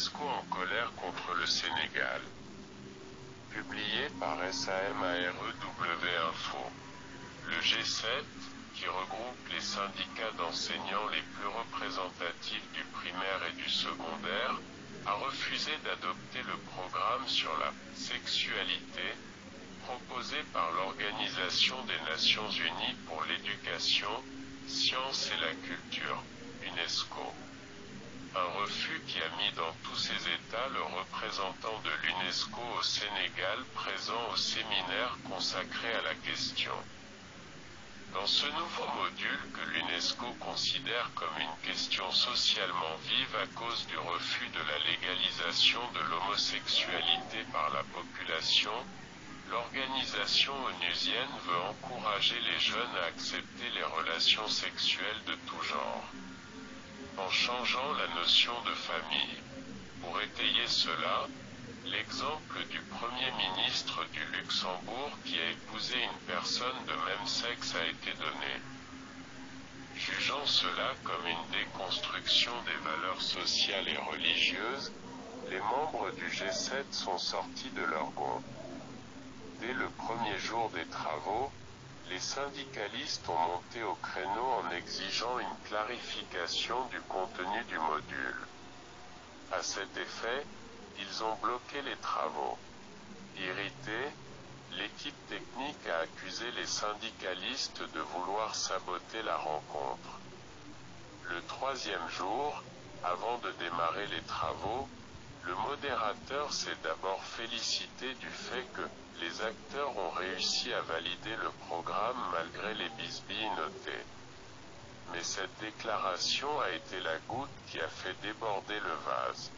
l'UNESCO en colère contre le Sénégal. Publié par SAMAREW Info. Le G7, qui regroupe les syndicats d'enseignants les plus représentatifs du primaire et du secondaire, a refusé d'adopter le programme sur la sexualité, proposé par l'Organisation des Nations Unies pour l'éducation, sciences et la culture, UNESCO. Un refus qui a mis dans tous ses états le représentant de l'UNESCO au Sénégal présent au séminaire consacré à la question. Dans ce nouveau module que l'UNESCO considère comme une question socialement vive à cause du refus de la légalisation de l'homosexualité par la population, l'organisation onusienne veut encourager les jeunes à accepter les relations sexuelles de tout genre, en changeant la notion de famille. Pour étayer cela, l'exemple du Premier ministre du Luxembourg qui a épousé une personne de même sexe a été donné. Jugeant cela comme une déconstruction des valeurs sociales et religieuses, les membres du G7 sont sortis de leur gonds. Dès le premier jour des travaux, les syndicalistes ont monté au créneau en exigeant une clarification du contenu du module. À cet effet, ils ont bloqué les travaux. Irrité, l'équipe technique a accusé les syndicalistes de vouloir saboter la rencontre. Le troisième jour, avant de démarrer les travaux, le modérateur s'est d'abord félicité du fait que les acteurs ont réussi à valider le programme malgré les bisbilles notées. Mais cette déclaration a été la goutte qui a fait déborder le vase.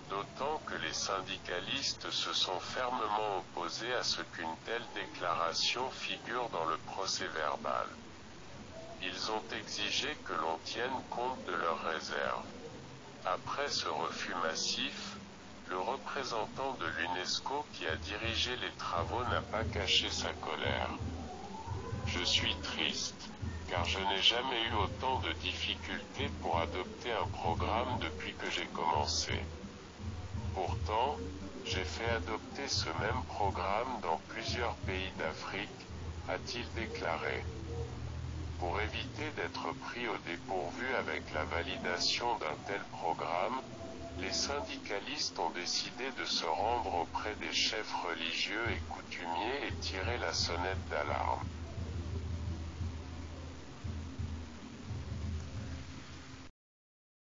D'autant que les syndicalistes se sont fermement opposés à ce qu'une telle déclaration figure dans le procès-verbal. Ils ont exigé que l'on tienne compte de leurs réserves. Après ce refus massif, le représentant de l'UNESCO qui a dirigé les travaux n'a pas caché sa colère. Je suis triste, car je n'ai jamais eu autant de difficultés pour adopter un programme depuis que j'ai commencé. Pourtant, j'ai fait adopter ce même programme dans plusieurs pays d'Afrique, a-t-il déclaré. Pour éviter d'être pris au dépourvu avec la validation d'un tel programme, les syndicalistes ont décidé de se rendre auprès des chefs religieux et coutumiers et tirer la sonnette d'alarme.